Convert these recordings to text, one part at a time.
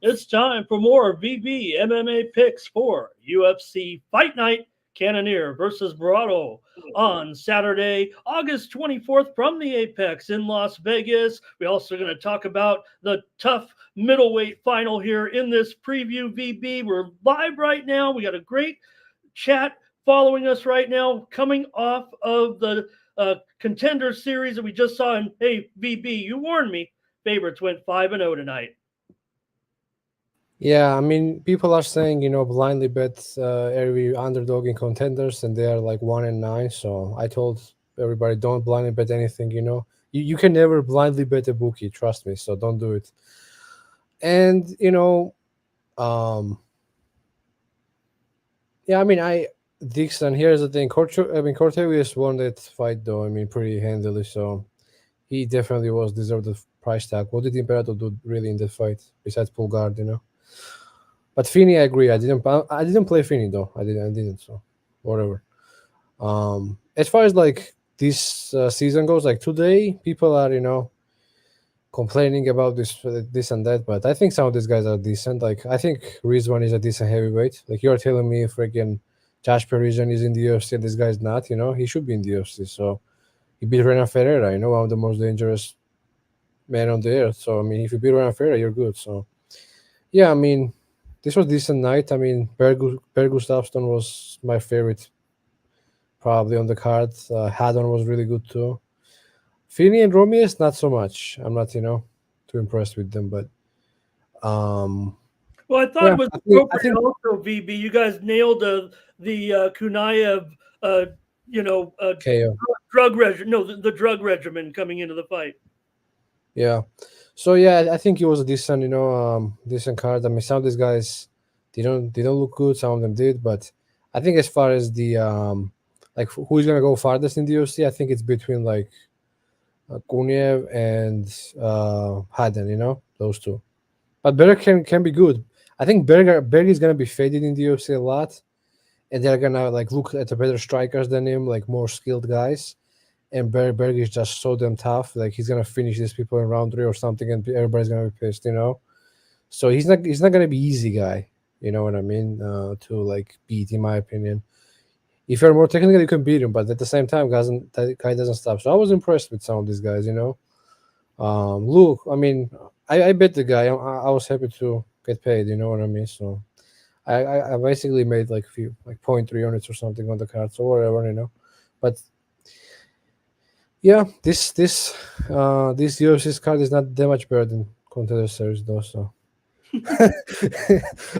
It's time for more VB MMA picks for UFC Fight Night Cannoneer versus Barado on Saturday, August 24th from the Apex in Las Vegas. We're also going to talk about the tough middleweight final here in this preview VB. We're live right now. We got a great chat following us right now, coming off of the contender series that we just saw. And hey, VB, you warned me. Favorites went 5-0 tonight. Yeah, I mean, people are saying, blindly bet every underdog in contenders, and they are like 1-9. So I told everybody, don't blindly bet anything. You can never blindly bet a bookie. Trust me. So don't do it. And um, yeah, I mean, Dixon. Here's the thing. Cortelius won that fight though. I mean, pretty handily. So he definitely was deserved the price tag. What did Imperator do really in that fight besides pull guard? But Fini, I agree. I didn't play Fini though. I didn't. So whatever. As far as like this season goes, like today, people are complaining about this and that. But I think some of these guys are decent. Like I think Rizwan is a decent heavyweight. Like you're telling me, freaking Josh Parisian is in the UFC and this guy's not. He should be in the UFC. So he beat Renan Ferreira. One of the most dangerous men on the earth. So I mean, if you beat Renan Ferreira, you're good. So yeah, I mean, this was decent night. I mean, Per Gustafsson was my favorite, probably on the card. Haddon was really good too. Fini and Romius, not so much. I'm not, too impressed with them. But Well, I thought yeah, it was I appropriate think also, VB. You guys nailed the Kunaev, uh, you know, uh, KO. drug regimen. No, the drug regimen coming into the fight. Yeah. So yeah, I think it was a decent, decent card. I mean, some of these guys, they don't look good. Some of them did, but I think as far as the like who's gonna go farthest in the UFC, I think it's between like Kuniev and Haddon. Those two. But Berger can be good. I think Berger is gonna be faded in the UFC a lot, and they're gonna like look at the better strikers than him, like more skilled guys. And Berger is just so damn tough. Like he's gonna finish these people in round three or something, and everybody's gonna be pissed. So he's not gonna be easy guy. You know what I mean? To like beat, in my opinion. If you're more technical, you can beat him, but at the same time, that guy doesn't stop. So I was impressed with some of these guys. Luke, I mean, I bet the guy. I was happy to get paid. You know what I mean? So I basically made like few like point 3 units or something on the card, so whatever. But yeah, this UFC's card is not that much better than Contender Series though. So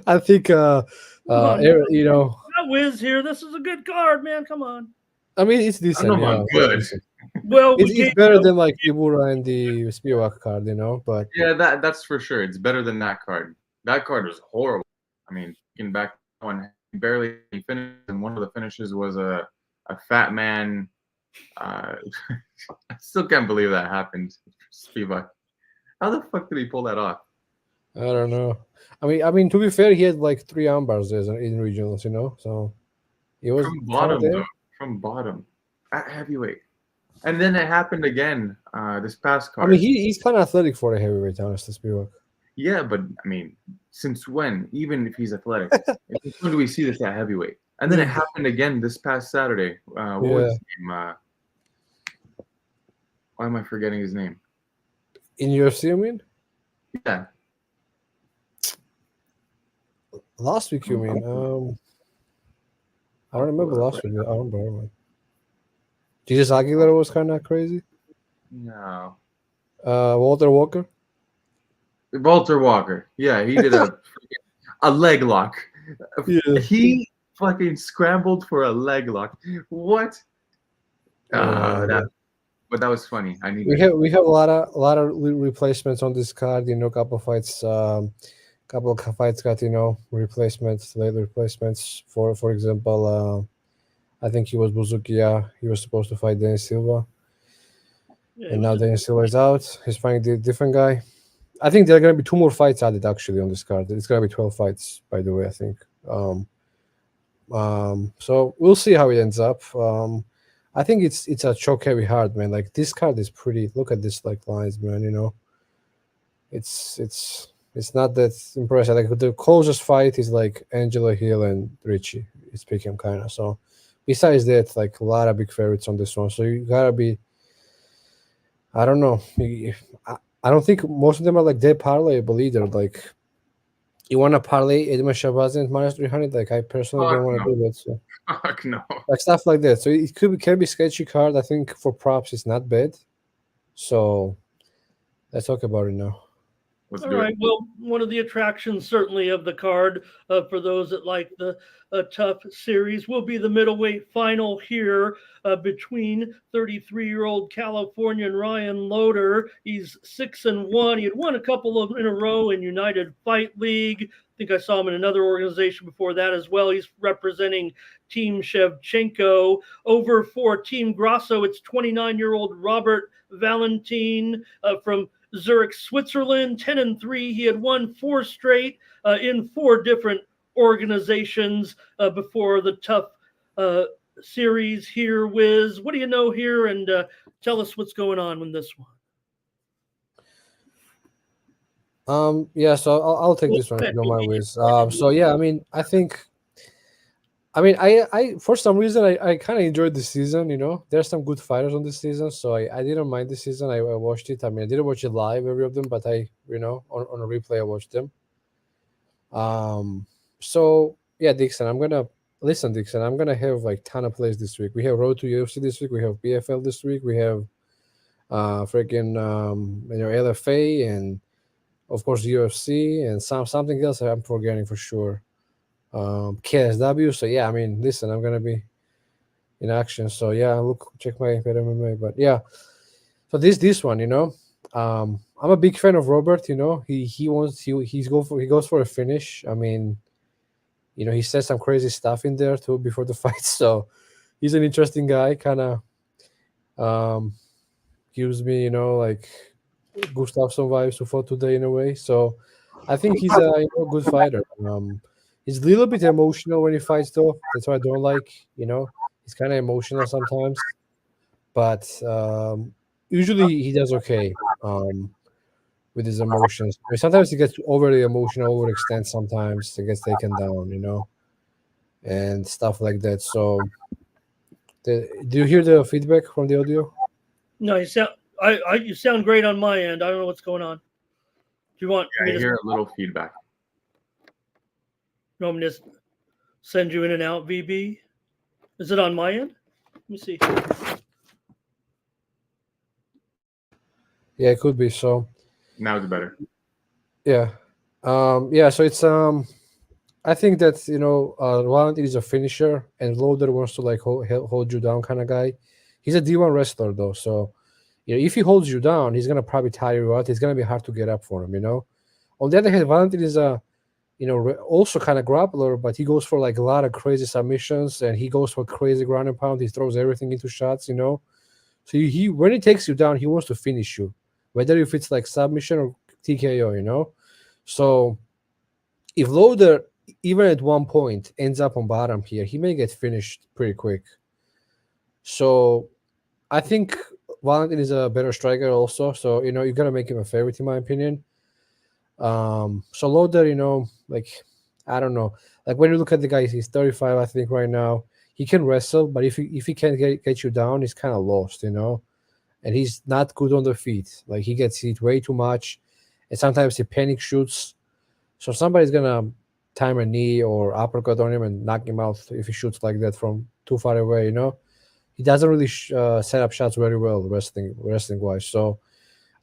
I think Come on, er, you know not Wiz here. This is a good card, man. Come on. I mean it's I don't decent. know Yeah, about it's good. decent. Well, It's we it's gave better than like Ibura and the Spivak card. But Yeah, that's for sure. It's better than that card. That card was horrible. I mean, getting back one, he barely finished, and one of the finishes was a fat man. Uh, I still can't believe that happened. Spivak. How the fuck did he pull that off? I don't know. I mean to be fair, he had like 3 armbars there in regionals. So it was From kind of bottom though. there. From bottom. At heavyweight. And then it happened again, this past I mean card. he's kind of athletic for a heavyweight, honestly, Spivak. Yeah, but I mean, since when? Even if he's athletic, since when do we see this at heavyweight? And then it happened again this past Saturday. What was Yeah, his name? Why am I forgetting his name? in UFC, I mean. Yeah, Last week, you mean? I don't remember last week. I don't remember. Jesus Aguilera was kind of crazy. no, Walter Walker. Walter Walker. Yeah, he did a leg lock. Yeah. He fucking scrambled for a leg lock. What? Yeah. But that was funny. I need We have a lot of replacements on this card. Couple fights. Couple of fights got replacements, late replacements. For example, I think he was Buzukia. He was supposed to fight Denis Silva, yeah, and now Denis Silva is out. He's fighting the different guy. I think there are going to be 2 more fights added actually on this card. It's going to be 12 fights, by the way. I think. So we'll see how it ends up. I think it's a choke heavy hard, man. Like this card is pretty. Look at this like lines, man. It's it's not that impressive. Like the closest fight is like Angela Hill and Richie. It's picking kind of. So besides that, like a lot of big favorites on this one. So you gotta be. I don't know. I don't think most of them are like dead parlayable either. Like you want to parlay Edmund Shabazian minus 300? Like I personally Fuck don't want to no. do that. So Fuck no. like stuff like that. So it can be sketchy card. I think for props it's not bad. So let's talk about it now. Let's All do right. it. Well, one of the attractions, certainly, of the card for those that like the tough series will be the middleweight final here between 33-year-old Californian Ryan Loder. He's 6-1. He had won a couple of in a row in United Fight League. I think I saw him in another organization before that as well. He's representing Team Shevchenko. Over for Team Grasso, it's 29-year-old Robert Valentin from Zurich, Switzerland, 10-3. He had won 4 straight in 4 different organizations before the tough series here. Wiz, what do you know here? And tell us what's going on with this one. Yeah, so I'll take this one if you don't mind, Wiz. So yeah, I mean, I for some reason I kind of enjoyed the season. You know, there's some good fighters on this season, so I didn't mind the season. I watched it. I mean, I didn't watch it live every of them, but on a replay I watched them. So yeah, Dixon, Dixon, I'm gonna have like ton of plays this week. We have Road to UFC this week. We have BFL this week. We have freaking LFA and of course UFC and something else I'm forgetting for sure. KSW. So yeah, I mean, listen, I'm gonna be in action. So yeah, look, check my WizzMMA. But yeah, so this one, I'm a big fan of Robert. You know, he goes for a finish. I mean, he says some crazy stuff in there too before the fight. So he's an interesting guy. Kind of gives me, like Gustafsson vibes who fought today in a way. So I think he's a good fighter. He's a little bit emotional when he fights, though. That's what I don't like. He's kind of emotional sometimes, but usually he does okay with his emotions. I mean, sometimes he gets overly emotional, overextends. Sometimes he gets taken down, and stuff like that. So, do you hear the feedback from the audio? No, you sound great on my end. I don't know what's going on. Do you want me I to hear a little feedback. You want me to send you in and out, VB? Is it on my end? Let me see. Yeah, it could be. So Now it's better. yeah, yeah. So it's I think that Valentin is a finisher, and Loader wants to like hold you down kind of guy. He's a D1 wrestler though, so if he holds you down, he's gonna probably tire you out. It's gonna be hard to get up for him. On the other hand, Valentin is a also kind of grappler, but he goes for like a lot of crazy submissions, and he goes for crazy ground and pound. He throws everything into shots. So he when he takes you down, he wants to finish you, whether if it's like submission or TKO. So if Loader, even at one point, ends up on bottom here, he may get finished pretty quick. So I think Valentin is a better striker also. So, you got to make him a favorite in my opinion. So Loader, like, I don't know. Like when you look at the guy, he's 35, I think right now. He can wrestle, but if he can't get you down, he's kind of lost, And he's not good on the feet. Like he gets hit way too much. And sometimes he panic shoots. So somebody's going to time a knee or uppercut on him and knock him out if he shoots like that from too far away, He doesn't really set up shots very well wrestling wise. So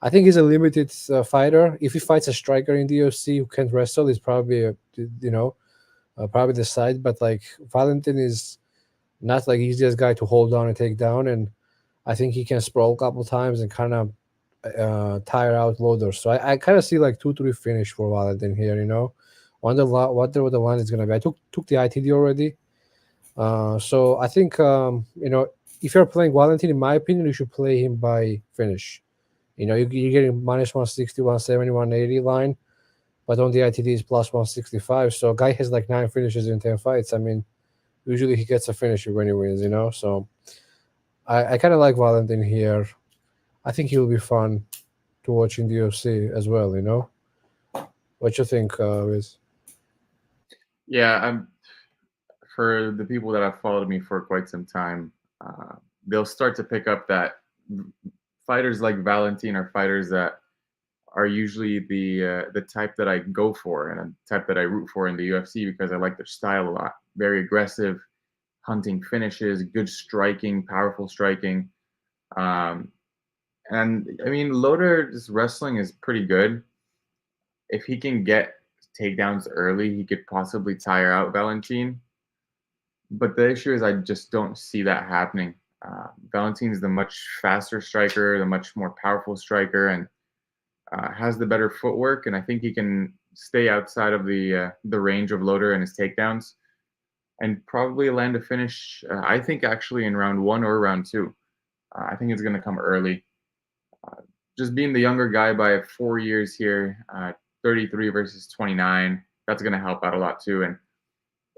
I think he's a limited fighter. If he fights a striker in the UFC who can't wrestle, he's probably probably the side. But like Valentin is not like he's this guy to hold down and take down, and I think he can sprawl a couple times and kind of tire out Loader. So I kind of see like 2-3 finish for Valentin here. Wonder what the line is gonna be. I took the ITD already. So I think if you're playing Valentin, in my opinion, you should play him by finish. You're getting minus 160, 170, 180 line, but on the ITD is plus 165. So guy has like 9 finishes in 10 fights. I mean, usually he gets a finish when he wins, So I kind of like Valentin here. I think he will be fun to watch in the UFC as well, What you think, Riz? Yeah, for the people that have followed me for quite some time, they'll start to pick up that fighters like Valentin are fighters that are usually the type that I go for and a type that I root for in the UFC because I like their style a lot. Very aggressive, hunting finishes, good striking, powerful striking. Um, and I mean, Loder's wrestling is pretty good. If he can get takedowns early, he could possibly tire out Valentin. But the issue is, I just don't see that happening. Valentin's the much faster striker, the much more powerful striker, and has the better footwork. And I think he can stay outside of the range of Loder and his takedowns, and probably land a finish. I think actually in round 1 or round 2. I think it's going to come early. Just being the younger guy by 4 years here, 33 versus 29, that's going to help out a lot too. And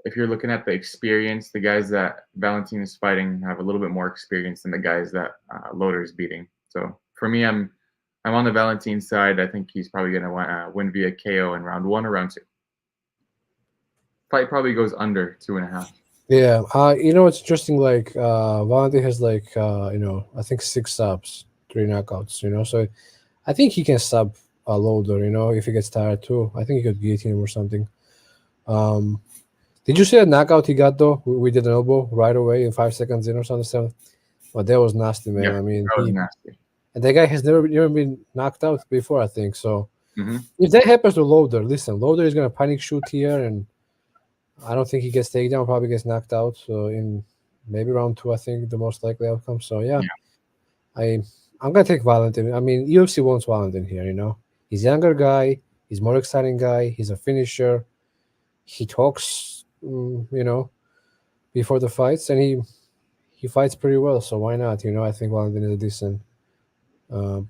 if you're looking at the experience, the guys that Valentin is fighting have a little bit more experience than the guys that Loder is beating. So for me, I'm on the Valentin side. I think he's probably going to win via KO in round 1 or round 2. Fight probably goes under 2.5. Yeah, it's interesting. Like Valentin has like I think 6 subs, 3 knockouts. So I think he can sub a Loader. If he gets tired too, I think he could guillotine him or something. Did you see that knockout he got though? We did an elbow right away in 5 seconds in or something. Well, that was nasty, man. Yeah, I mean, that was nasty. And that guy has never been knocked out before, I think. So Mm-hmm. if that happens to Loader, listen, Loader is gonna panic shoot here, and I don't think he gets takedown. Probably gets knocked out. So in maybe round 2, I think the most likely outcome. So yeah. I'm gonna take Valentin. I mean, UFC wants Valentin here. He's a younger guy. He's more exciting guy. He's a finisher. He talks, before the fights, and he fights pretty well. So why not? I think Valentin is a decent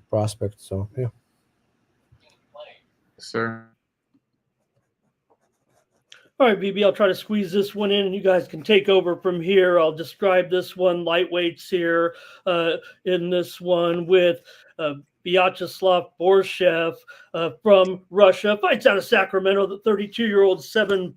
prospect. So yeah. Sir. All right, BB, I'll try to squeeze this one in, and you guys can take over from here. I'll describe this one, lightweights here in this one with Vyacheslav Borshev from Russia. Fights out of Sacramento, the 32-year-old, 7-4-1,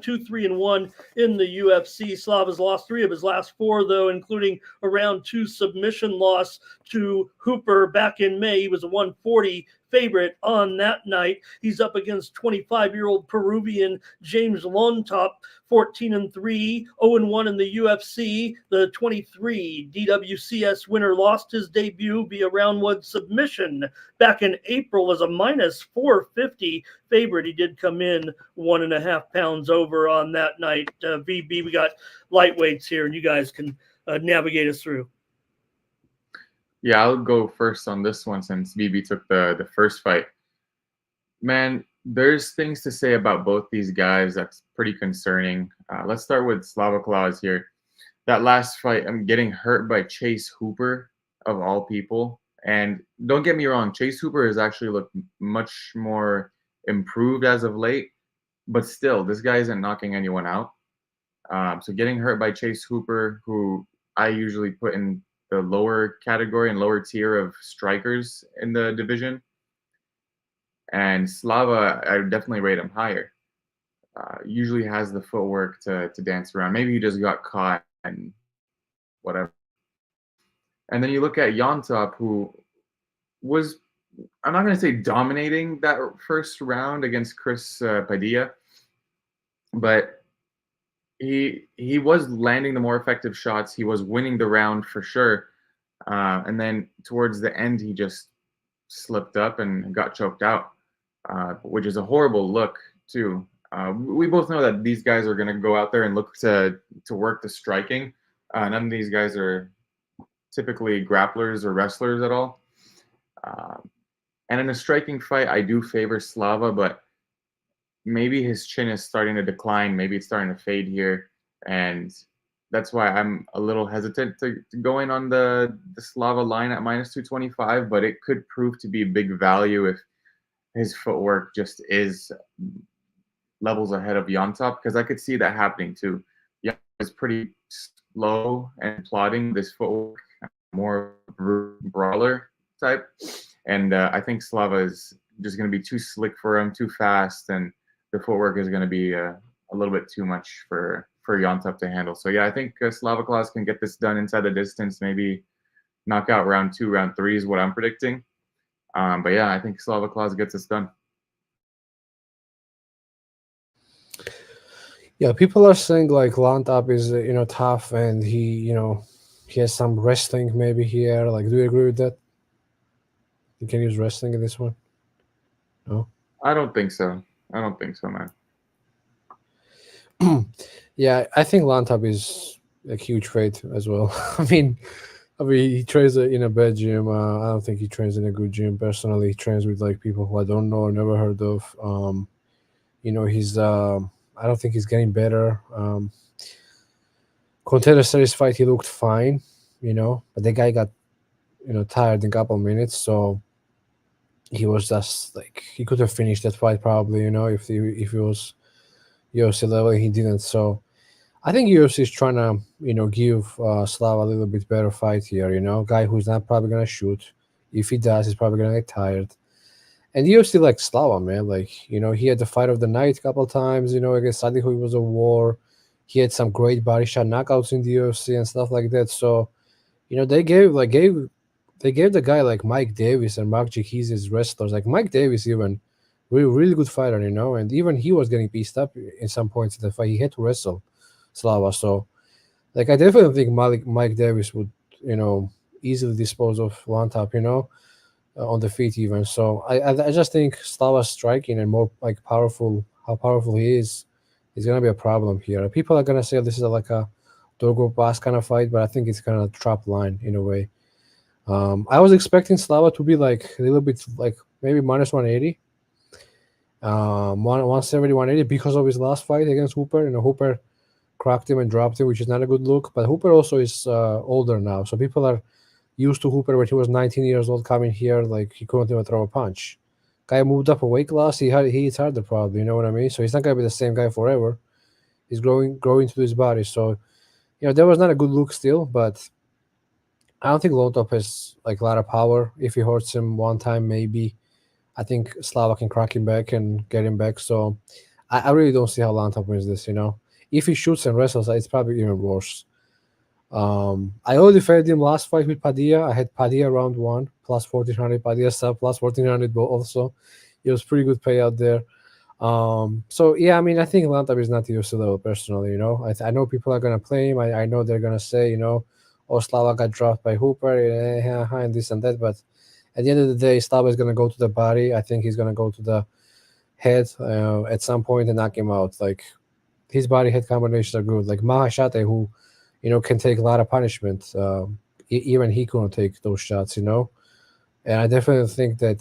2-3-1 in the UFC. Slav has lost 3 of his last 4, though, including a round 2 submission loss to Hooper back in May. He was a 140 favorite on that night. He's up against 25-year-old Peruvian James Lontop, 14-3, 0-1 in the UFC. The 23 DWCS winner lost his debut via round 1 submission back in April as a minus 450 favorite. He did come in 1.5 pounds over on that night. VB, we got lightweights here, and you guys can navigate us through. Yeah, I'll go first on this one since BB took the first fight. Man, there's things to say about both these guys that's pretty concerning. Let's start with Slava Claus here. That last fight, I'm getting hurt by Chase Hooper, of all people. And don't get me wrong, Chase Hooper has actually looked much more improved as of late. But still, this guy isn't knocking anyone out. So getting hurt by Chase Hooper, who I usually put in the lower category and lower tier of strikers in the division. And Slava, I would definitely rate him higher. Usually has the footwork to dance around. Maybe he just got caught and whatever. And then you look at Yontop, who was, I'm not going to say dominating that first round against Chris Padilla, but he was landing the more effective shots. He was winning the round for sure. And then towards the end, he just slipped up and got choked out, which is a horrible look too. We both know that these guys are going to go out there and look to work the striking. None of these guys are typically grapplers or wrestlers at all. And in a striking fight, I do favor Slava, but maybe his chin is starting to decline. Maybe it's starting to fade here. And that's why I'm a little hesitant to go in on the Slava line at minus 225, but it could prove to be big value if his footwork just is levels ahead of Yontop, because I could see that happening too. Yontop is pretty slow and plodding this footwork, more brawler type. And I think Slava is just going to be too slick for him, too fast, and the footwork is going to be a little bit too much for Yontap to handle. So yeah, I think Slava Claus can get this done inside the distance. Maybe knock out round 2, round 3 is what I'm predicting. But yeah, I think Slava Claus gets this done. Yeah, people are saying like Lantap is tough, and he he has some wrestling maybe here. Like, do you agree with that? You can use wrestling in this one. No. I don't think so. I don't think so, man. Yeah, I think Lantap is a huge fate as well. I mean, he trains in a bad gym. I don't think he trains in a good gym. Personally, he trains with like people who I don't know, never heard of. He's. I don't think he's getting better. Contender series fight, he looked fine, but the guy got tired in a couple minutes, so he was just like he could have finished that fight probably, if he was UFC level. He didn't, so I think UFC is trying to give Slava a little bit better fight here. Guy who's not probably gonna shoot. If he does, he's probably gonna get tired. And UFC like Slava, man. Like he had the fight of the night a couple times. Against Sadi, who was a war. He had some great body shot knockouts in the UFC and stuff like that. So they gave the guy like Mike Davis and Mark Jikizi's wrestlers. Like Mike Davis, even really good fighter, and even he was getting pieced up in some points in the fight. He had to wrestle Slava. So, like, I definitely think Mike Davis would, easily dispose of Lantap, on the feet even. So I just think Slava's striking and more like how powerful he is gonna be a problem here. People are gonna say this is like a Dogo Pass kind of fight, but I think it's kind of a trap line in a way. I was expecting Slava to be like a little bit like maybe minus 180, 170, 180 because of his last fight against Hooper. Hooper cracked him and dropped him, which is not a good look. But Hooper also is older now, so people are used to Hooper when he was 19 years old coming here. Like he couldn't even throw a punch. Guy moved up a weight class. He hits harder probably. You know what I mean? So he's not gonna be the same guy forever. He's growing to his body. So that was not a good look still, but I don't think Lotop has like a lot of power. If he hurts him one time, maybe. I think Slava can crack him back and get him back. So I really don't see how Lantop wins this. If he shoots and wrestles, it's probably even worse. I already faded him last fight with Padilla. I had Padilla round 1 plus 1400, Padilla sub plus 1400 also. It was pretty good payout there. So yeah, I mean, I think Lantap is not the UFC level personally. I know people are gonna play him. I know they're gonna say, oh, Slava got dropped by Hooper and this and that. But at the end of the day, Slava is gonna go to the body. I think he's gonna go to the head at some point and knock him out. Like his body head combinations are good. Like Mahashate, who can take a lot of punishment. Even he couldn't take those shots. And I definitely think that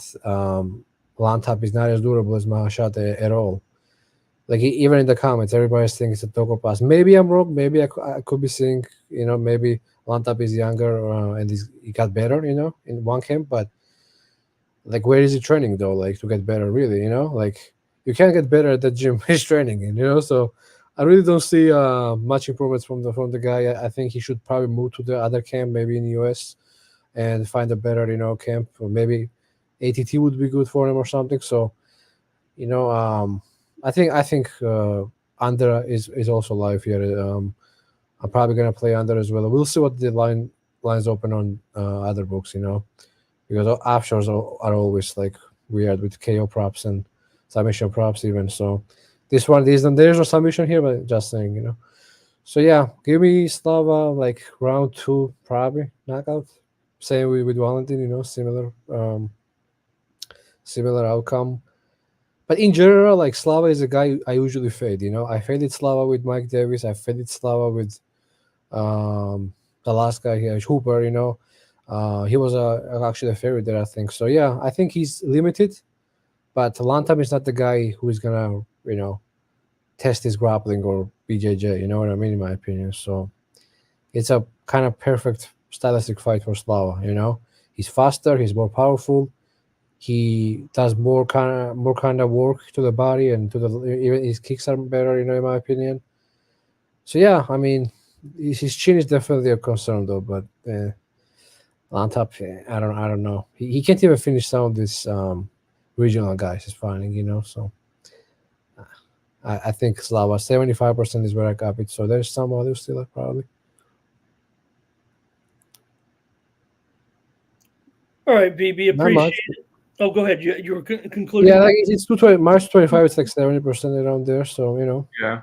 Lantap is not as durable as Mahashate at all. Like even in the comments, everybody's thinking it's a Toko Pass. Maybe I'm wrong. Maybe I could be seeing, maybe Lantap is younger and he got better, in one camp. But like, where is he training though? Like to get better, really, like you can't get better at the gym he's training in, So I really don't see much improvements from the guy. I think he should probably move to the other camp, maybe in the US, and find a better, camp. Or maybe ATT would be good for him or something. So, I think under is also live here. I'm probably gonna play under as well. We'll see what the lines open on other books, because offshores are always like weird with KO props and submission props even. So this one, there's no submission here, but just saying, So yeah, give me Slava like round 2 probably knockout. Same with Valentin, similar outcome. But in general, like Slava is a guy I usually fade. I faded Slava with Mike Davis. I faded Slava with the last guy here, Hooper. He was actually a favorite there, I think. So yeah, I think he's limited. But Lantap is not the guy who is gonna, test his grappling or BJJ. You know what I mean, in my opinion. So it's a kind of perfect stylistic fight for Slava. He's faster. He's more powerful. He does more kind of work to the body and even his kicks are better, in my opinion. So yeah, I mean, his chin is definitely a concern though. But on top, I don't know. He can't even finish some of these regional guys is fighting, you know. So I think Slava 75% is where I got it. So there's some others still probably. All right, BB, Not appreciate much. it. Oh, go ahead. You were concluding. Yeah, like it's 220, March 25. It's like 70% around there. So you know, Yeah.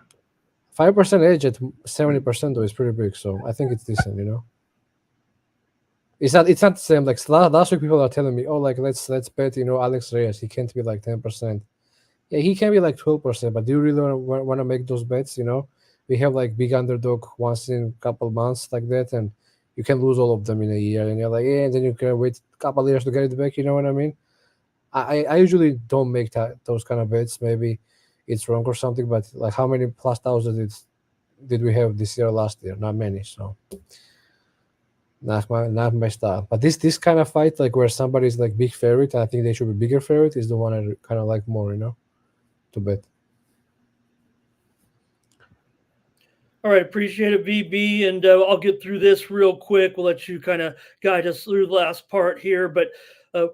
5% edge at 70% though is pretty big. So I think it's decent. You know, it's not the same. Like last week, people are telling me, oh, like let's bet. You know, Alex Reyes, he can't be like 10%. Yeah, he can be like 12%. But do you really want to make those bets? You know, we have like big underdog once in a couple months like that, and you can lose all of them in a year, and you're like, yeah, and then you can wait a couple years to get it back. You know what I mean? I usually don't make those kind of bets. Maybe it's wrong or something, but like how many plus thousands did we have this year, last year? Not many. So not my style. But this kind of fight, like where somebody's like big favorite, I think they should be bigger favorite, is the one I kind of like more, you know, to bet. All right, appreciate it, VB, and I'll get through this real quick. We'll let you kind of guide us through the last part here, but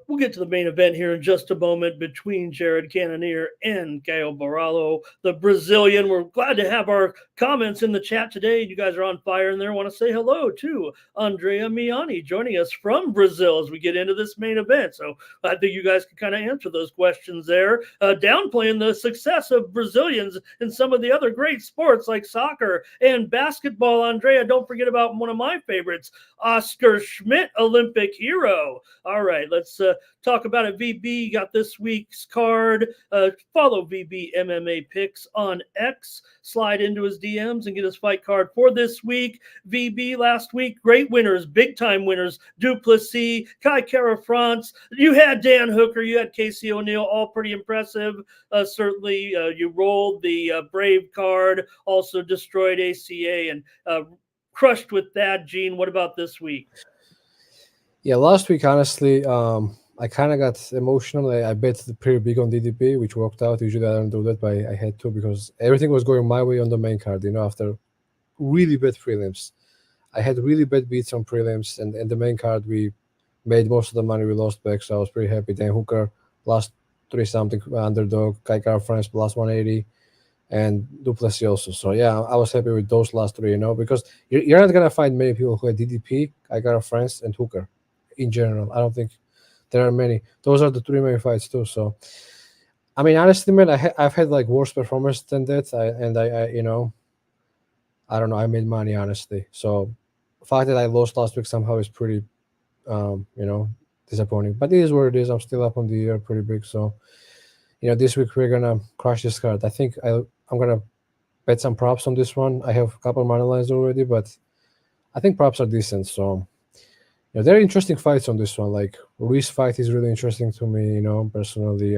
we'll get to the main event here in just a moment between Jared Cannonier and Caio Borralho, the Brazilian. We're glad to have our comments in the chat today. You guys are on fire in there. I want to say hello to Andrea Miani joining us from Brazil as we get into this main event. So I think you guys can kind of answer those questions there, downplaying the success of Brazilians in some of the other great sports like soccer and basketball. Andrea, don't forget about one of my favorites, Oscar Schmidt, Olympic hero. All right, let's talk about it. VB got this week's card. Follow VB MMA Picks on X. Slide into his DMs and get his fight card for this week. VB last week, great winners, big time winners. Duplessis, Kai Kara France. You had Dan Hooker, you had Casey O'Neill, all pretty impressive. Certainly, you rolled the Brave card, also destroyed ACA and crushed with that. Gene, what about this week? Yeah, last week, honestly, I kind of got emotional. I bet pretty big on DDP, which worked out. Usually I don't do that, but I had to because everything was going my way on the main card, you know, after really bad prelims. I had really bad beats on prelims, and the main card, we made most of the money we lost back, so I was pretty happy. Dan Hooker, last 3 something underdog, Kai Kara France plus 180, and Duplessis also. So yeah, I was happy with those last three, you know, because you're not going to find many people who had DDP, Kai Kara France, and Hooker in general. I don't think there are many. Those are the three main fights too. So, I mean, honestly, man, I've had like worse performance than that. I you know, I don't know. I made money honestly. So, the fact that I lost last week somehow is pretty, you know, disappointing. But it is what it is. I'm still up on the year pretty big. So, you know, this week we're gonna crush this card. I think I'm gonna bet some props on this one. I have a couple money lines already, but I think props are decent. So. Yeah, there are interesting fights on this one. Like Ruiz fight is really interesting to me, you know, personally.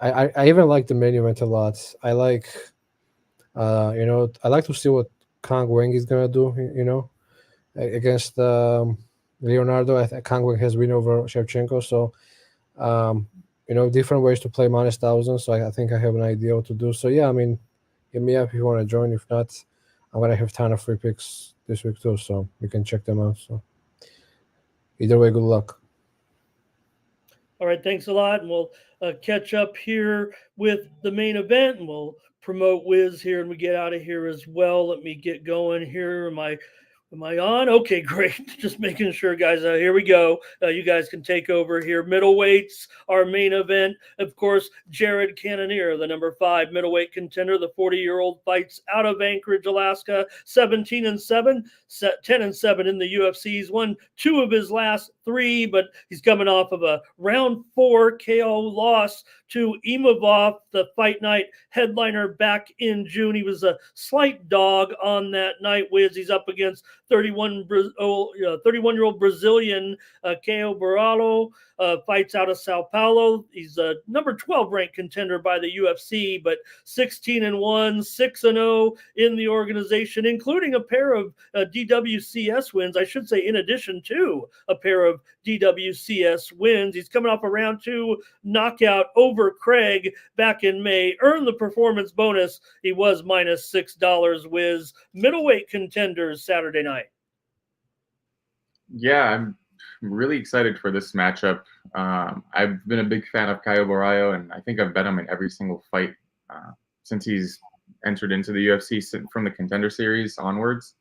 I even like the main event a lot. I like, you know, I like to see what Kang Wang is gonna do, you know, against Leonardo. Kang Wang has win over Shevchenko, so you know, different ways to play minus thousand. So I think I have an idea what to do. So yeah, I mean, hit me up if you want to join. If not, I'm gonna have a ton of free picks this week too, so you can check them out. So. Either way, good luck. All right, thanks a lot. And we'll catch up here with the main event and we'll promote Wiz here and we get out of here as well. Let me get going here. Am I on? Okay, great. Just making sure, guys. Here we go. You guys can take over here. Middleweights, our main event. Of course, Jared Cannonier, the number 5 middleweight contender. The 40-year-old fights out of Anchorage, Alaska. 17-7, 10-7 in the UFC. He's won 2 of his last 3, but he's coming off of a round 4 KO loss to Imavov, the fight night headliner back in June. He was a slight dog on that night. Wiz, he's up against 31-year-old Brazilian Caio Borralho, fights out of Sao Paulo. He's a number 12 ranked contender by the UFC, but 16-1, 6-0 in the organization, including a pair of DWCS wins. I should say, in addition to a pair of DWCS wins. He's coming off a round 2 knockout over Craig back in May. Earned the performance bonus. He was minus $6 with middleweight contenders Saturday night. Yeah, really excited for this matchup. I've been a big fan of Caio Borralho, and I think I've bet him in every single fight since he's entered into the UFC from the Contender Series onwards.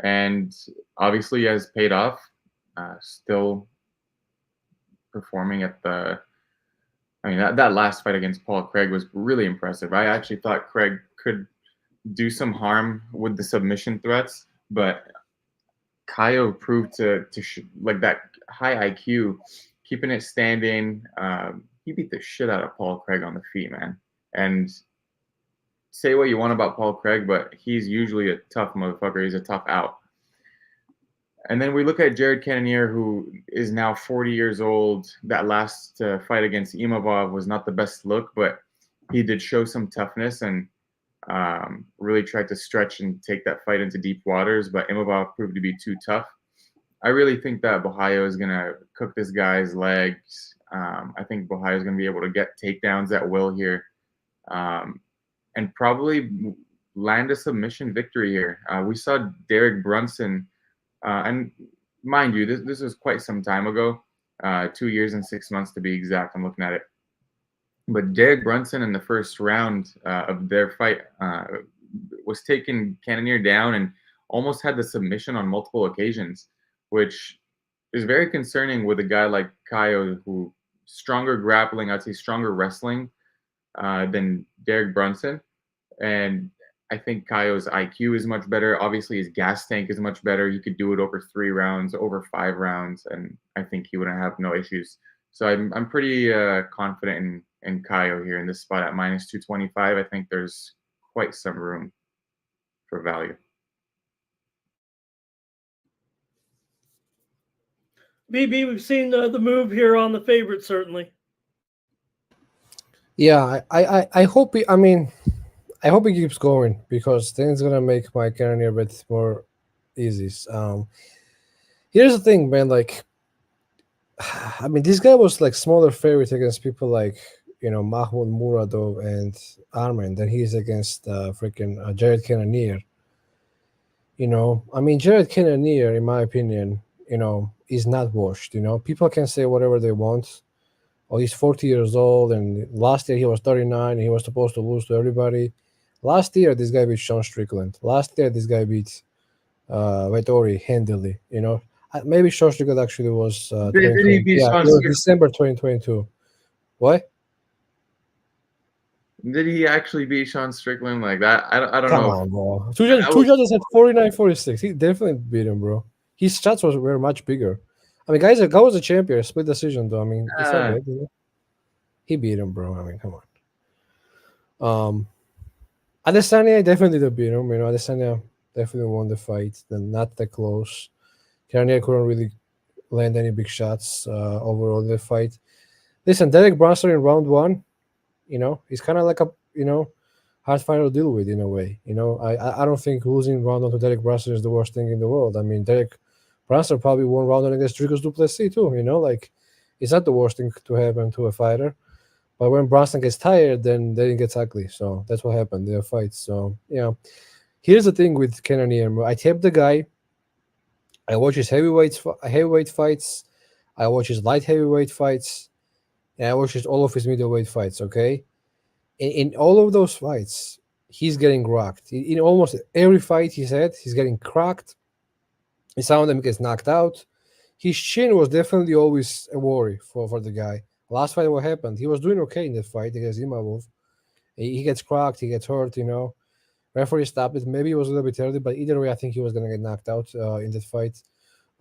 And obviously has paid off. Still performing at the. I mean, that last fight against Paul Craig was really impressive. I actually thought Craig could do some harm with the submission threats, but Caio proved to like that high IQ, keeping it standing. He beat the shit out of Paul Craig on the feet, man. And say what you want about Paul Craig, but he's usually a tough motherfucker. He's a tough out. And then we look at Jared Cannonier, who is now 40 years old. That last fight against Imavov was not the best look, but he did show some toughness and really tried to stretch and take that fight into deep waters. But Imavov proved to be too tough. I really think that Borralho is going to cook this guy's legs. I think Borralho is going to be able to get takedowns at will here and probably land a submission victory here. We saw Derek Brunson. And mind you, this was quite some time ago, 2 years and 6 months to be exact. I'm looking at it. But Derek Brunson in the first round of their fight was taking Cannonier down and almost had the submission on multiple occasions, which is very concerning with a guy like Caio, who stronger grappling, I'd say stronger wrestling than Derek Brunson. And I think Caio's IQ is much better. Obviously, his gas tank is much better. He could do it over 3 rounds, over 5 rounds, and I think he wouldn't have no issues. So I'm pretty confident in Caio here in this spot at minus 225. I think there's quite some room for value. VB, we've seen the move here on the favorite, certainly. Yeah, I hope he. I mean, I hope he keeps going because then it's gonna make my Cannonier a bit more easy. Here's the thing, man. Like, I mean, this guy was like smaller favorite against people like Mahmoud Muradov and Armen than he is against freaking Jared Cannonier. I mean, Jared Cannonier, in my opinion, is not washed. People can say whatever they want. Oh, he's 40 years old, and last year he was 39, and he was supposed to lose to everybody. Last year, this guy beat Sean Strickland. Last year, this guy beat Vettori handily. Maybe Sean Strickland actually was. Did he beat Sean Strickland? December 2022. What? Did he actually beat Sean Strickland like that? I don't know. Come on, bro. Two judges at 49-46. He definitely beat him, bro. His shots were much bigger. I mean, guy was a champion, split decision though. I mean, it's not bad, he beat him, bro. I mean, come on. Adesanya definitely did beat him. Adesanya definitely won the fight. Then not that close. Cannonier couldn't really land any big shots overall in the fight. Listen, Derek Brunson in round 1, he's kind of like a hard fighter to deal with in a way. I don't think losing round 1 to Derek Brunson is the worst thing in the world. I mean, Derek Brunson probably won round 1 against Dricus du Plessis too. Like it's not the worst thing to happen to a fighter. But when Brunson gets tired, then it gets ugly. So that's what happened. They fight. So here's the thing with Cannonier. I tapped the guy. I watch his heavyweight fights. I watch his light heavyweight fights, and I watch all of his middleweight fights. Okay, in all of those fights, he's getting rocked. In almost every fight he's had, he's getting cracked. In some of them, he gets knocked out. His chin was definitely always a worry for the guy. Last fight, what happened? He was doing okay in that fight against Imavov. He gets cracked, he gets hurt, Referee stopped it. Maybe it was a little bit early, but either way, I think he was going to get knocked out in that fight,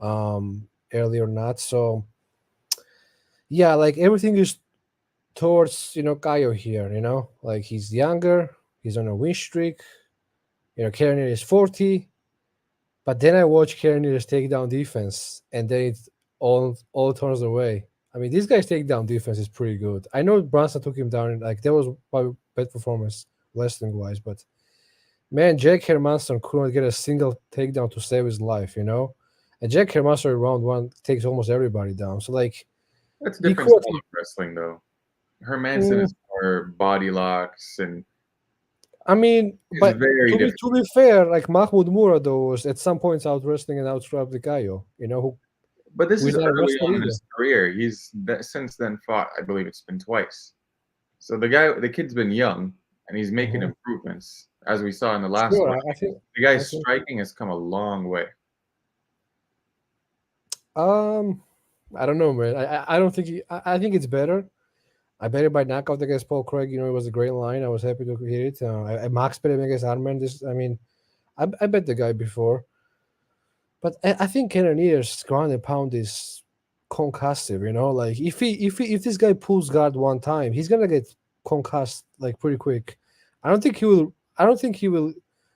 early or not. So, yeah, like everything is towards, Caio here, Like he's younger, he's on a win streak. Cannonier is 40. But then I watch Cannonier's takedown defense, and then it all turns away. I mean, this guy's takedown defense is pretty good. I know Brunson took him down, and like that was probably bad performance wrestling-wise, but man, Jack Hermansson couldn't get a single takedown to save his life, And Jack Hermansson in round 1 takes almost everybody down. So like that's different style of wrestling, though. Hermansson is more body locks and. I mean, but to be fair, like Mahmoud Muradov was at some points out wrestling and out-scrapped the Caio, who But this who is is not a early wrestler on in either. his career. He's since then fought, I believe it's been twice. So the kid's been young, and he's making Mhm. improvements, as we saw in the last Sure, one. I think. The guy's I think. striking has come a long way. Um, I don't know, man. I don't think I think it's better. I bet it by knockout against Paul Craig. You know, it was a great line. I was happy to hear it. I Max bet him against Arman. I mean, I bet the guy before, but I think Cannonier's ground and pound is concussive. You know, like if this guy pulls guard one time, he's gonna get concussed like pretty quick. I don't think he will. I don't think he will.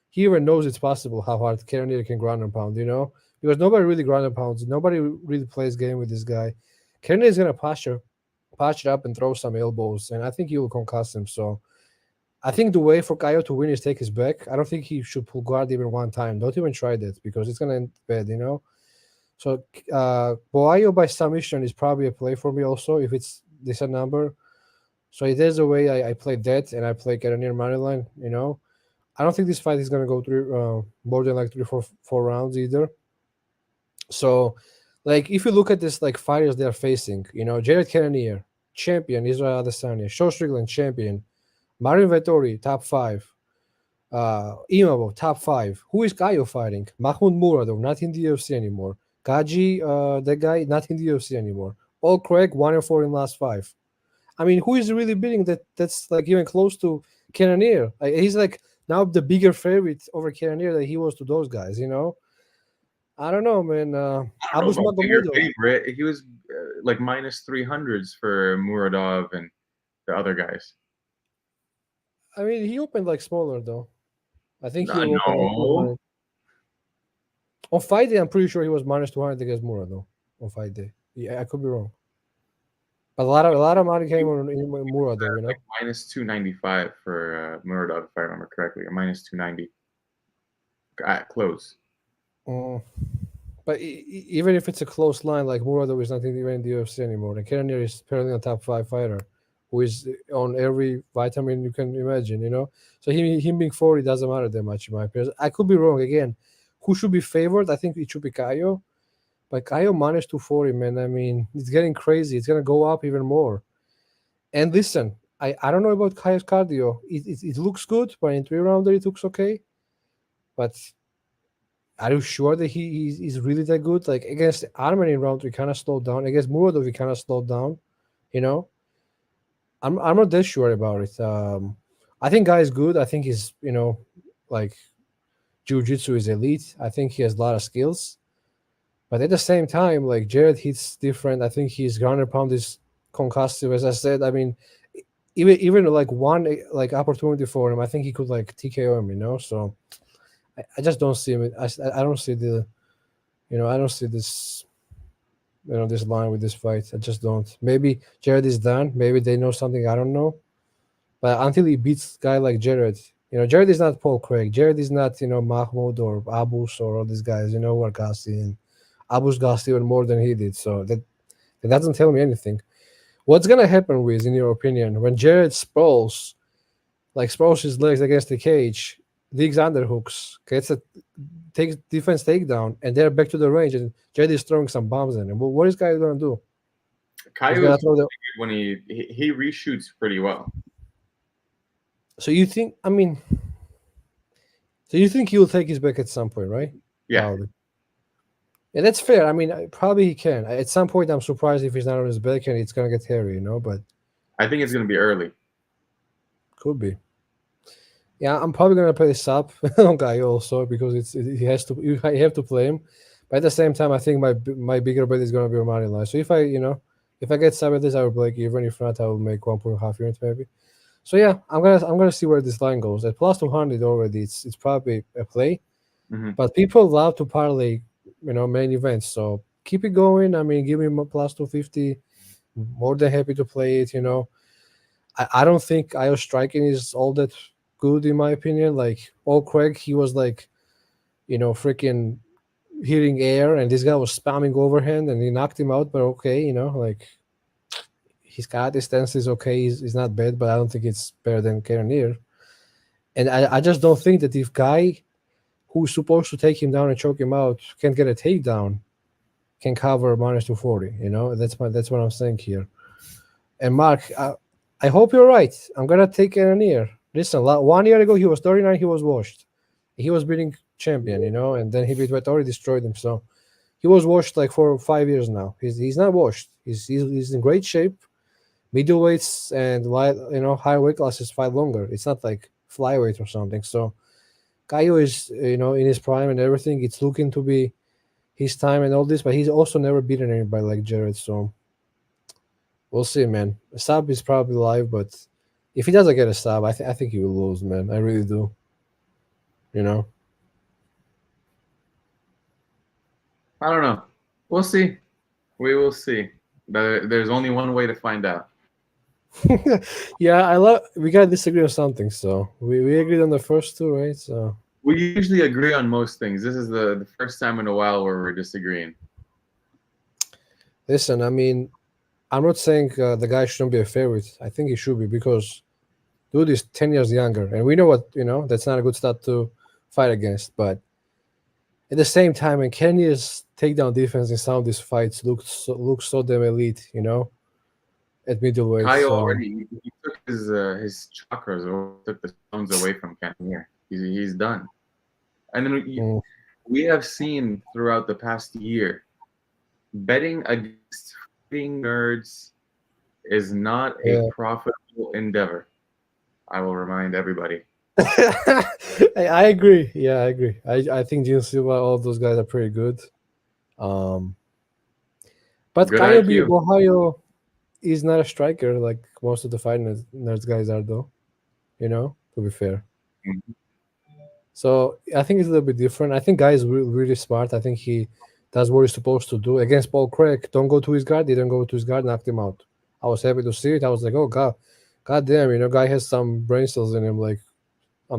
He even knows it's possible how hard Cannonier can ground and pound. You know, because nobody really ground and pounds. Nobody really plays game with this guy. Cannonier is gonna patch it up and throw some elbows, and I think he will concuss him. So I think the way for Kaio to win is take his back. I don't think he should pull guard even one time. Don't even try that because it's gonna end bad, you know. So Boayo by submission is probably a play for me also if it's decent number. So there's a way I play that and I play Cannonier money line. You know, I don't think this fight is gonna go through more than like four rounds either. So, like if you look at this like fighters they're facing, you know, Jared Cannonier, champion, Israel Adesanya, Shaw Strickland, champion, Marin Vettori, top five, Imavo, top five. Who is Kaio fighting? Mahmoud Muradov, not in the UFC anymore. Kaji, that guy, not in the UFC anymore. All Craig, 1-4 in last five. I mean, who is really beating that? That's like even close to Cannonier. Like, he's like now the bigger favorite over Cannonier that he was to those guys. You know, I don't know, man. I don't Abus know about bigger Magomedov. favorite. He was like minus 300s for Muradov and the other guys. I mean, he opened like smaller though. I think he opened like No, 200. On fight day. I'm pretty sure he was minus 200 against Mura though. On fight day, yeah, I could be wrong. But a lot of money came on in Mura though. You know. like minus 295 for Muradov, if I remember correctly, or minus 290 at close. Mm. But even if it's a close line, like Muradov is not even in the UFC anymore, and Cannonier is apparently a top five fighter, who is on every vitamin you can imagine. You know, so him being 40 doesn't matter that much in my opinion. I could be wrong again. Who should be favored? I think it should be Kaio. But Kaio minus 240, man. I mean, it's getting crazy. It's gonna go up even more. And listen, I don't know about Kaio's cardio. It looks good, but in 3 rounder it looks okay. But are you sure that he's really that good? Like against Arman in round 3, kind of slowed down. Against Muradov, he kind of slowed down. You know, I'm not that sure about it. I think guy is good. I think he's like jiu-jitsu is elite. I think he has a lot of skills. But at the same time, like Jared hits different. I think his ground and pound is concussive. As I said, I mean, even like one like opportunity for him, I think he could like TKO him. You know, so I just don't see him. I don't see I don't see this this line with this fight. I just don't. Maybe Jared is done. Maybe they know something I don't know. But until he beats a guy like Jared, Jared is not Paul Craig. Jared is not Mahmoud or Abus or all these guys. Who are gassy, and Abus gassed even more than he did. So that doesn't tell me anything. What's gonna happen with, in your opinion, when Jared sprawls his legs against the cage, digs underhooks, takes defense takedown, and they're back to the range, and Jared is throwing some bombs in him. Well, what is guy gonna do? He's Kaio gonna is throw the. when he reshoots pretty well. So you think? I mean, so you think he will take his back at some point, right? Yeah, Probably. Yeah, that's fair. I mean, probably he can. At some point, I'm surprised if he's not on his back and it's gonna get hairy, But I think it's gonna be early. could be. Yeah, I'm probably gonna play sub on guy also because he has to. You have to play him, but at the same time, I think my bigger bet is gonna be money line. So if I get sub at this, I will break even. If not, I will make 1.5 units maybe. So yeah, I'm gonna see where this line goes. At plus 200 already, it's probably a play. Mm-hmm. But people love to parlay, main events. So keep it going. I mean, give me plus 250. More than happy to play it. I don't think IO striking is all that good in my opinion. Like Paul Craig, he was like, freaking hitting air, and this guy was spamming overhand, and he knocked him out. But okay, like his guard distance is okay. He's not bad, but I don't think it's better than Cannonier. And I just don't think that if guy who's supposed to take him down and choke him out can get a takedown, can cover minus 240. That's what I'm saying here. And Mark, I hope you're right. I'm gonna take Cannonier. Listen, 1 year ago he was 39. He was washed. He was beating champion, and then he beat Vettori, destroyed him. So he was washed like for 5 years now. He's not washed. He's in great shape. Middleweights and higher weight classes fight longer. It's not like flyweight or something. So Caio is in his prime and everything. It's looking to be his time and all this, but he's also never beaten anybody like Jared. So we'll see, man. A sub is probably live, but if he doesn't get a sub, I think he will lose, man. I really do. I don't know. We'll see. We will see. There's only one way to find out. Yeah, we gotta disagree on something. So we agreed on the first two, right? So we usually agree on most things. This is the first time in a while where we're disagreeing. Listen, I mean, I'm not saying the guy shouldn't be a favorite. I think he should be because dude is 10 years younger, and we know what that's not a good stat to fight against. But at the same time, and Kenya's takedown defense in some of these fights looks so damn elite, at middleweight. Caio already he took his chakras or took the stones away from Cannonier. He's done. And then we have seen throughout the past year, betting against fighting nerds is not a profitable endeavor. I will remind everybody. I agree. Yeah, I agree. I think Gene Silva, all those guys are pretty good. But Caio Ohio is not a striker like most of the fighting nerds guys are, though. To be fair. Mm-hmm. So I think it's a little bit different. I think Guy is really smart. I think he does what he's supposed to do. Against Paul Craig, don't go to his guard. He didn't go to his guard, knocked him out. I was happy to see it. I was like, oh God damn, Guy has some brain cells in him. Like,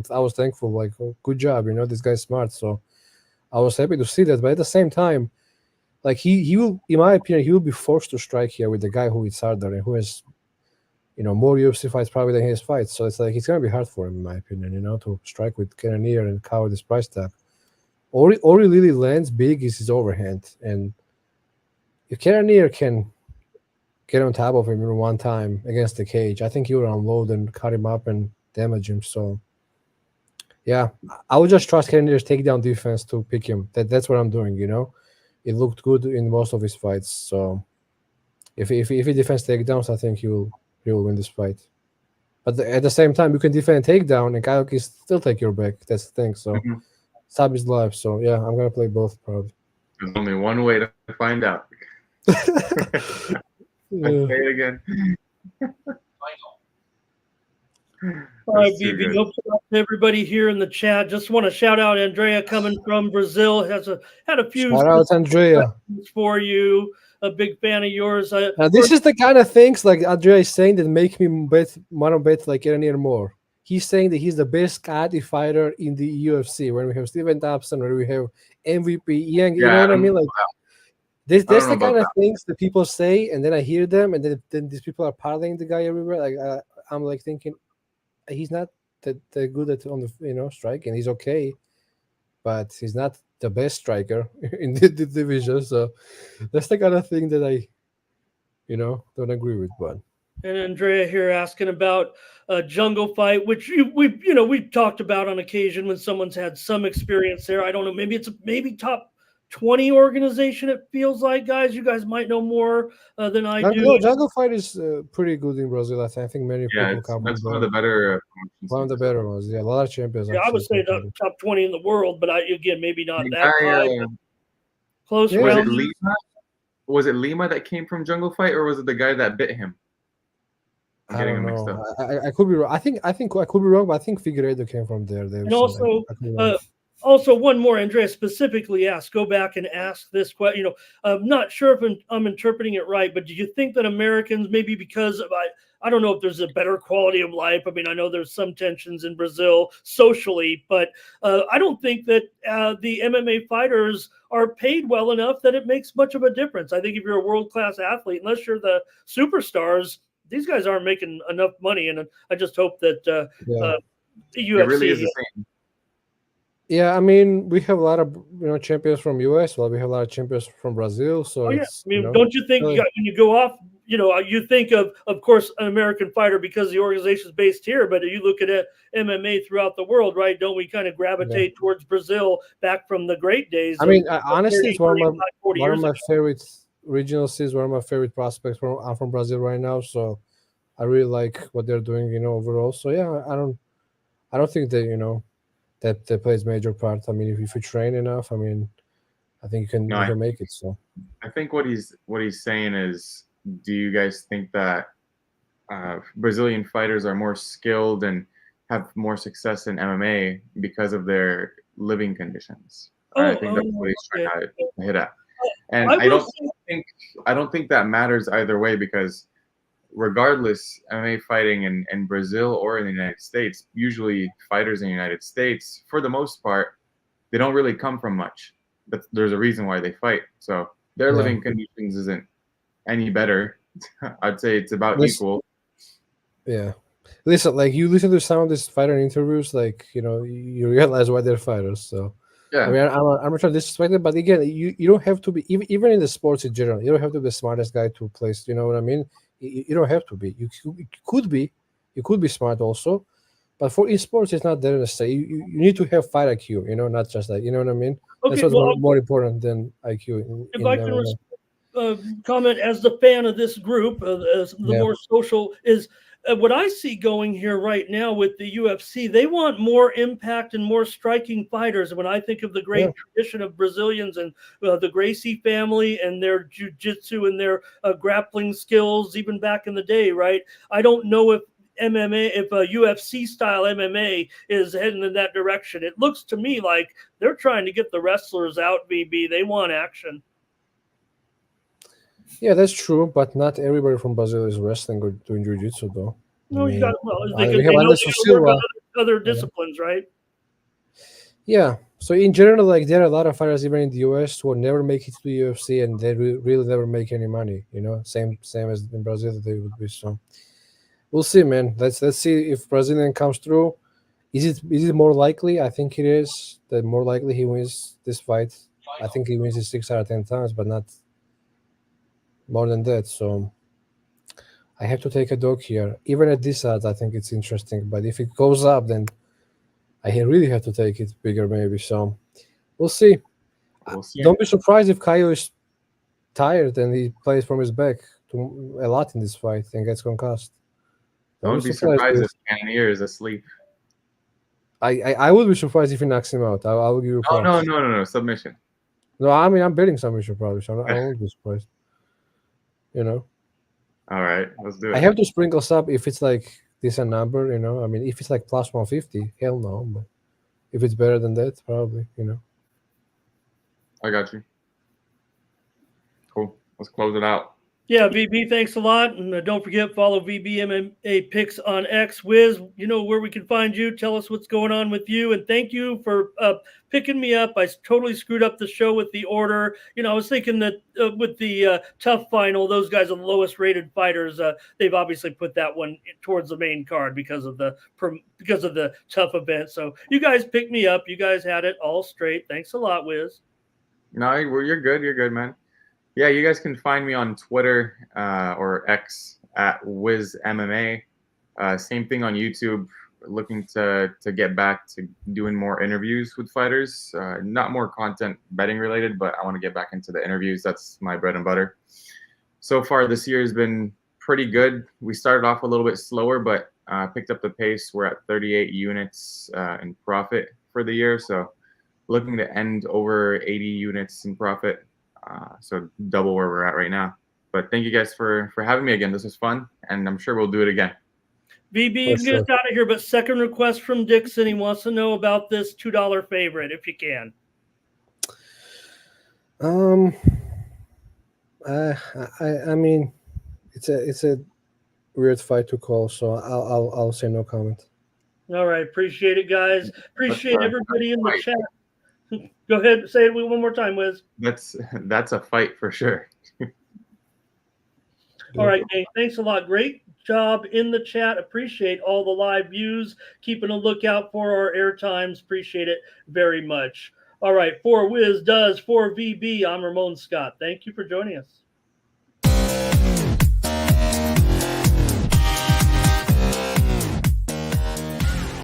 I was thankful. Like, oh, good job, this guy's smart. So I was happy to see that. But at the same time, like he will, in my opinion, he will be forced to strike here with the guy who is harder and who has, more UFC fights probably than his fights. So it's like it's gonna be hard for him, in my opinion, to strike with Cannonier and cover this price tag. Ori Lily lands big is his overhand, and if Cannonier can get on top of him one time against the cage, I think he will unload and cut him up and damage him. So yeah, I would just trust Cannonier's takedown defense to pick him. That's what I'm doing. It looked good in most of his fights. So if he defends takedowns, I think he will win this fight. But at the same time, you can defend a takedown and Caio can still take your back. That's the thing. So sub is live. So yeah, I'm gonna play both probably. There's only one way to find out. Yeah. Say it again. All right, BB. Hope to everybody here in the chat. Just want to shout out Andrea coming from Brazil. Had a few shout out Andrea for you. A big fan of yours. This is the kind of things like Andrea is saying that make me want to bet like Cannonier more. He's saying that he's the best Kadi fighter in the UFC. When we have Steven Thompson, when we have MVP Ian, you know what I mean? Like that's the kind of things that people say, and then I hear them, and then these people are parlaying the guy everywhere. Like I'm like thinking, he's not that good at on the striking. He's okay, but he's not the best striker in the division. So that's the kind of thing that I, don't agree with. But and Andrea here asking about a jungle fight, which we've talked about on occasion when someone's had some experience there. I don't know. Maybe it's top 20 organization. It feels like, guys, you guys might know more than I do. Jungle fight is pretty good in Brazil. I think many people come. That's one of the better. One of the better ones. Yeah, a lot of champions. Yeah, I would say the top 20 in the world, but maybe not that high. Close round. Was it Lima that came from Jungle Fight, or was it the guy that bit him? I don't know. I could be wrong. I think I could be wrong, but I think Figueiredo came from there. And also one more, Andrea specifically asked, go back and ask this question. I'm not sure if I'm interpreting it right, but do you think that Americans, maybe because of, I don't know if there's a better quality of life. I mean, I know there's some tensions in Brazil socially, but I don't think that the MMA fighters are paid well enough that it makes much of a difference. I think if you're a world-class athlete, unless you're the superstars, these guys aren't making enough money. And I just hope that the UFC... It really is the same. Yeah, I mean, we have a lot of champions from US. Well, we have a lot of champions from Brazil. So Oh yeah, it's I mean, don't you think really- when you go off, you think of course, an American fighter because the organization is based here, but you look at it, MMA throughout the world, right? Don't we kind of yeah. gravitate towards Brazil back from the great days I of mean, honestly, 30, it's one of 35, my 40 one of years my ago? favorite regional cities. One of my favorite prospects. I'm from Brazil right now, so I really like what they're doing. Overall. So yeah, I don't think that plays major part. I mean, if you train enough, I mean, I think No, you can make it. So I think what he's saying is, do you guys think that Brazilian fighters are more skilled and have more success in MMA because of their living conditions? I Oh, think that's what he's okay. trying to hit at. And I I will don't say, think I don't think that matters either way, because regardless, MMA fighting in Brazil or in the United States, usually fighters in the United States, for the most part, they don't really come from much. But there's a reason why they fight. So their yeah, living conditions isn't any better. I'd say it's about this equal. yeah. Listen, like you listen to some of these fighter interviews, like you realize why they're fighters. So I Yeah. mean, I'm not trying to disrespect it, but again, you don't have to be even in the sports in general. You don't have to be the smartest guy to place. You know what I mean? You don't have to be. You could be. You could be smart also, but for esports, it's not there necessary. You need to have fight IQ. Not just that. You know what I mean? That's okay, what's well, more important than IQ if in I can MMA. comment as the fan of this group, as the Yeah, more social is what I see going here right now with the UFC. They want more impact and more striking fighters. When I think of the yeah. great tradition of Brazilians and the Gracie family and their jiu-jitsu and their grappling skills, even back in the day, right? I don't know if MMA, if a UFC style MMA is heading in that direction. It looks to me like they're trying to get the wrestlers out, BB. They want action. Yeah, that's true, but not everybody from Brazil is wrestling or doing jiu-jitsu, though. I No, you got mean, well. They we have know they Anderson got to work on Silva. other disciplines, right? Yeah. So in general, like there are a lot of fighters even in the US who will never make it to the UFC, and they really never make any money. Same as in Brazil they would be. So we'll see, man. Let's see if Brazilian comes through. Is it more likely? I think it is. That more likely he wins this fight. I think he wins it 6 out of 10 times, but not more than that. So I have to take a dog here. Even at this odds, I think it's interesting. But if it goes up, then I really have to take it bigger, maybe. So we'll see. We'll see. Don't be surprised if Caio is tired and he plays from his back a lot in this fight and gets concussed. Don't be surprised if Cannonier is asleep. I would be surprised if he knocks him out. I will give you Oh, props. no. Submission. No, I mean I'm betting submission probably, so I won't be surprised. You know, All right, let's do I it. have to sprinkle up if it's like decent number. I mean if it's like plus 150, hell no. But if it's better than that, probably. I got you. Cool. Let's close it out. Yeah, VB, thanks a lot. And don't forget, follow VBMMA Picks on X. Wiz, you know where we can find you. Tell us what's going on with you. And thank you for picking me up. I totally screwed up the show with the order. I was thinking that with the tough final, those guys are the lowest rated fighters. They've obviously put that one towards the main card because of the tough event. So you guys picked me up. You guys had it all straight. Thanks a lot, Wiz. No, you're good. You're good, man. Yeah, you guys can find me on Twitter or X at WizzMMA. Same thing on YouTube. Looking to get back to doing more interviews with fighters. Not more content betting related, but I want to get back into the interviews. That's my bread and butter. So far, this year has been pretty good. We started off a little bit slower, but picked up the pace. We're at 38 units in profit for the year. So looking to end over 80 units in profit. So double where we're at right now. But thank you guys for having me again. This was fun, and I'm sure we'll do it again. VB, you can get us out of here, but second request from Dixon. He wants to know about this $2 favorite, if you can. I mean, it's a weird fight to call, so I'll say no comment. All right, appreciate it, guys. Appreciate everybody in the chat. Go ahead, say it one more time, Wiz. That's a fight for sure. All right, Dave, thanks a lot. Great job in the chat. Appreciate all the live views. Keeping a lookout for our airtimes. Appreciate it very much. All right, for Wiz Does, for VB, I'm Ramon Scott. Thank you for joining us.